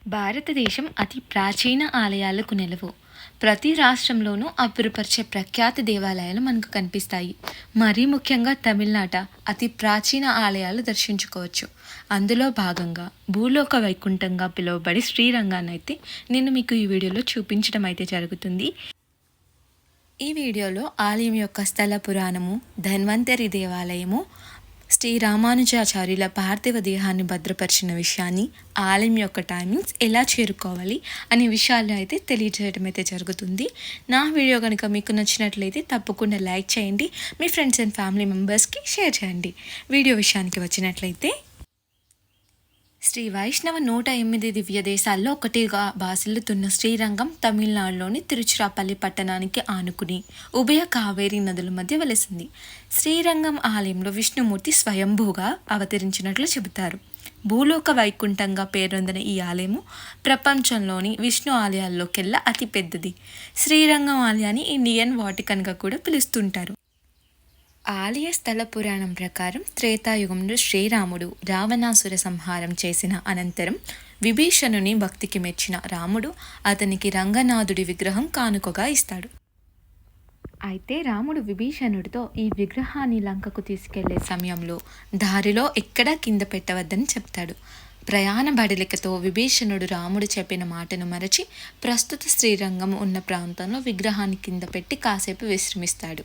భారతదేశం అతి ప్రాచీన ఆలయాలకు నెలవు. ప్రతి రాష్ట్రంలోనూ అబ్బురపరిచే ప్రఖ్యాత దేవాలయాలు మనకు కనిపిస్తాయి. మరీ ముఖ్యంగా తమిళనాట అతి ప్రాచీన ఆలయాలు దర్శించుకోవచ్చు. అందులో భాగంగా భూలోక వైకుంఠంగా పిలువబడి శ్రీరంగాన్నైతే నేను మీకు ఈ వీడియోలో చూపించడం అయితే జరుగుతుంది. ఈ వీడియోలో ఆలయం యొక్క స్థల పురాణము, ధన్వంతరి దేవాలయము, శ్రీ రామానుజాచార్యుల పార్థివ దేహాన్ని భద్రపరిచిన విషయాన్ని, ఆలయం యొక్క టైమింగ్స్, ఎలా చేరుకోవాలి అనే విషయాలు అయితే తెలియజేయడం అయితే జరుగుతుంది. నా వీడియో కనుక మీకు నచ్చినట్లయితే తప్పకుండా లైక్ చేయండి, మీ ఫ్రెండ్స్ అండ్ ఫ్యామిలీ మెంబర్స్కి షేర్ చేయండి. వీడియో విషయానికి వచ్చినట్లయితే, శ్రీ వైష్ణవ 108 దివ్య దేశాల్లో ఒకటిగా బాసిల్లుతున్న శ్రీరంగం తమిళనాడులోని తిరుచిరాపల్లి పట్టణానికి ఆనుకుని ఉభయ కావేరీ నదుల మధ్య వెలిసింది. శ్రీరంగం ఆలయంలో విష్ణుమూర్తి స్వయంభూగా అవతరించినట్లు చెబుతారు. భూలోక వైకుంఠంగా పేరొందిన ఈ ఆలయము ప్రపంచంలోని విష్ణు ఆలయాల్లోకెల్లా అతిపెద్దది. శ్రీరంగం ఆలయాన్ని ఇండియన్ వాటికన్గా కూడా పిలుస్తుంటారు. ఆలయ స్థల పురాణం ప్రకారం త్రేతాయుగంలో శ్రీరాముడు రావణాసుర సంహారం చేసిన అనంతరం విభీషణుని భక్తికి మెచ్చిన రాముడు అతనికి రంగనాథుడి విగ్రహం కానుకగా ఇస్తాడు. అయితే రాముడు విభీషణుడితో ఈ విగ్రహాన్ని లంకకు తీసుకెళ్లే సమయంలో దారిలో ఎక్కడా కింద పెట్టవద్దని చెప్తాడు. ప్రయాణ బడలికతో విభీషణుడు రాముడు చెప్పిన మాటను మరచి ప్రస్తుత శ్రీరంగం ఉన్న ప్రాంతంలో విగ్రహాన్ని కింద పెట్టి కాసేపు విశ్రమిస్తాడు.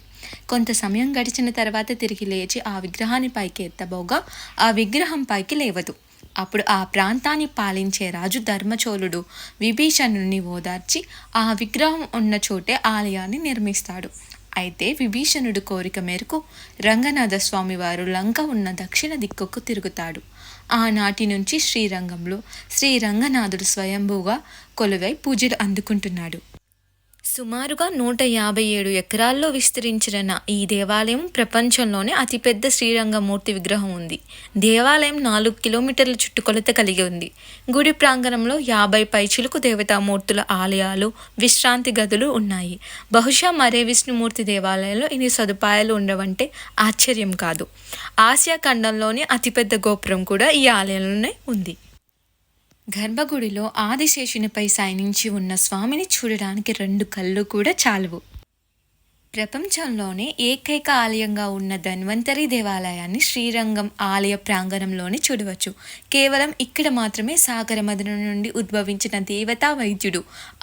కొంత సమయం గడిచిన తర్వాత తిరిగి లేచి ఆ విగ్రహాన్ని పైకి ఎత్తబోగా ఆ విగ్రహం పైకి లేవదు. అప్పుడు ఆ ప్రాంతాన్ని పాలించే రాజు ధర్మచోళుడు విభీషణుని ఓదార్చి ఆ విగ్రహం ఉన్న చోటే ఆలయాన్ని నిర్మిస్తాడు. అయితే విభీషణుడు కోరిక మేరకు రంగనాథ స్వామి వారు లంక ఉన్న దక్షిణ దిక్కుకు తిరుగుతాడు. ఆనాటి నుంచి శ్రీరంగంలో శ్రీ రంగనాథుడు స్వయంభూగా కొలువై పూజలు అందుకుంటున్నాడు. సుమారుగా 157 ఎకరాల్లో విస్తరించిన ఈ దేవాలయం ప్రపంచంలోనే అతిపెద్ద శ్రీరంగమూర్తి విగ్రహం ఉంది. దేవాలయం 4 కిలోమీటర్ల చుట్టుకొలత కలిగి ఉంది. గుడి ప్రాంగణంలో 50 పైచిలుకు దేవతామూర్తుల ఆలయాలు, విశ్రాంతి గదులు ఉన్నాయి. బహుశా మరే విష్ణుమూర్తి దేవాలయంలో ఇన్ని సదుపాయాలు ఉండవంటే ఆశ్చర్యం కాదు. ఆసియా ఖండంలోని అతిపెద్ద గోపురం కూడా ఈ ఆలయంలోనే ఉంది. గర్భగుడిలో ఆదిశేషునిపై శయనించి ఉన్న స్వామిని చూడడానికి 2 కళ్ళు కూడా చాలువు. ప్రపంచంలోనే ఏకైక ఆలయంగా ఉన్న ధన్వంతరి దేవాలయాన్ని శ్రీరంగం ఆలయ ప్రాంగణంలోనే చూడవచ్చు. కేవలం ఇక్కడ మాత్రమే సాగర మదనం నుండి ఉద్భవించిన దేవతా వైద్యుడు,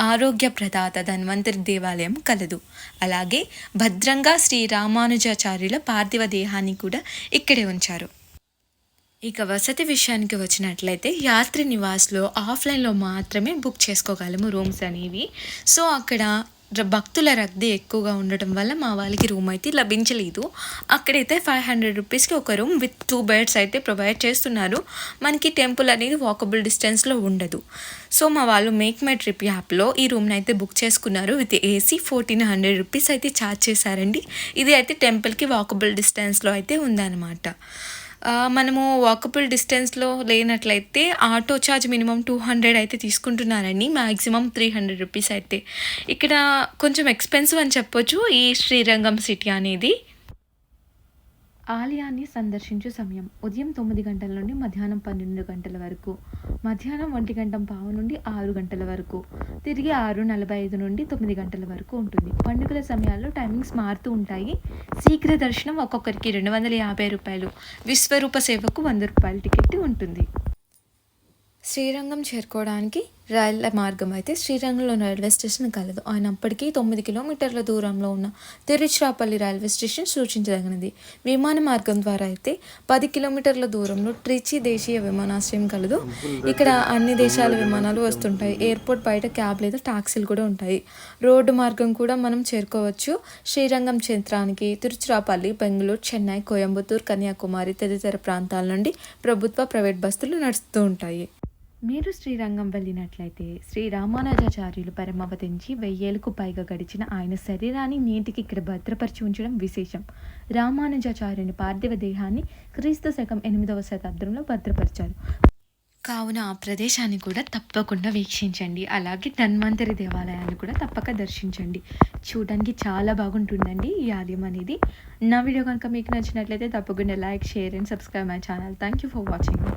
ఆరోగ్య ప్రదాత ధన్వంతరి దేవాలయం కలదు. అలాగే భద్రంగా శ్రీ రామానుజాచార్యుల పార్థివ దేహాన్ని కూడా ఇక్కడే ఉంచారు. ఇక వసతి విషయానికి వచ్చినట్లయితే యాత్రి నివాస్లో ఆఫ్లైన్లో మాత్రమే బుక్ చేసుకోగలము రూమ్స్ అనేవి. సో అక్కడ భక్తుల రద్దీ ఎక్కువగా ఉండటం వల్ల మా వాళ్ళకి రూమ్ అయితే లభించలేదు. అక్కడైతే 500 రూపీస్కి ఒక రూమ్ విత్ 2 బెడ్స్ అయితే ప్రొవైడ్ చేస్తున్నారు. మనకి టెంపుల్ అనేది వాకబుల్ డిస్టెన్స్లో ఉండదు. సో మా వాళ్ళు మేక్ మై ట్రిప్ యాప్లో ఈ రూమ్ని అయితే బుక్ చేసుకున్నారు. విత్ ఏసీ 1400 రూపీస్ అయితే ఛార్జ్ చేశారండి. ఇది అయితే టెంపుల్కి వాకబుల్ డిస్టెన్స్లో అయితే ఉందన్నమాట. మనము వాకబుల్ డిస్టెన్స్లో లేనట్లయితే ఆటో ఛార్జ్ మినిమం 200 అయితే తీసుకుంటున్నారండి. మ్యాక్సిమం 300 రూపీస్ అయితే. ఇక్కడ కొంచెం ఎక్స్పెన్సివ్ అని చెప్పొచ్చు ఈ శ్రీరంగం సిటీ అనేది. ఆలయాన్ని సందర్శించే సమయం ఉదయం 9 గంటల నుండి మధ్యాహ్నం 12 గంటల వరకు, మధ్యాహ్నం 1:05 నుండి 6 గంటల వరకు, తిరిగి 6:45 నుండి 9 గంటల వరకు ఉంటుంది. పండుగల సమయాల్లో టైమింగ్స్ మారుతూ ఉంటాయి. శీఘ్ర దర్శనం ఒక్కొక్కరికి 250 రూపాయలు, విశ్వరూప సేవకు 100 రూపాయల టికెట్ ఉంటుంది. శ్రీరంగం చేరుకోవడానికి రైళ్ల మార్గం అయితే శ్రీరంగంలో రైల్వే స్టేషన్ కలదు. అయినప్పటికీ 9 కిలోమీటర్ల దూరంలో ఉన్న తిరుచిరాపల్లి రైల్వే స్టేషన్ సూచించదగినది. విమాన మార్గం ద్వారా అయితే 10 కిలోమీటర్ల దూరంలో ట్రిచి దేశీయ విమానాశ్రయం కలదు. ఇక్కడ అన్ని దేశాల విమానాలు వస్తుంటాయి. ఎయిర్పోర్ట్ బయట క్యాబ్ లేదా టాక్సీలు కూడా ఉంటాయి. రోడ్డు మార్గం కూడా మనం చేరుకోవచ్చు. శ్రీరంగం క్షేత్రానికి తిరుచిరాపల్లి, బెంగళూరు, చెన్నై, కోయంబత్తూరు, కన్యాకుమారి తదితర ప్రాంతాల నుండి ప్రభుత్వ, ప్రైవేట్ బస్సులు నడుస్తూ ఉంటాయి. మీరు శ్రీరంగం వెళ్ళినట్లయితే శ్రీ రామానుజాచార్యులు పరమవతించి 1000 ఏళ్లకు పైగా గడిచిన ఆయన శరీరాన్ని నేటికి ఇక్కడ భద్రపరిచి ఉంచడం విశేషం. రామానుజాచార్యుని పార్థివ దేహాన్ని క్రీస్తు శకం 8వ శతాబ్దంలో భద్రపరిచారు. కావున ఆ ప్రదేశాన్ని కూడా తప్పకుండా వీక్షించండి. అలాగే ధన్వంతరి దేవాలయాన్ని కూడా తప్పక దర్శించండి. చూడడానికి చాలా బాగుంటుందండి ఈ ఆలయం అనేది. నా వీడియో కనుక మీకు నచ్చినట్లయితే తప్పకుండా like, share and subscribe my channel. Thank you for watching.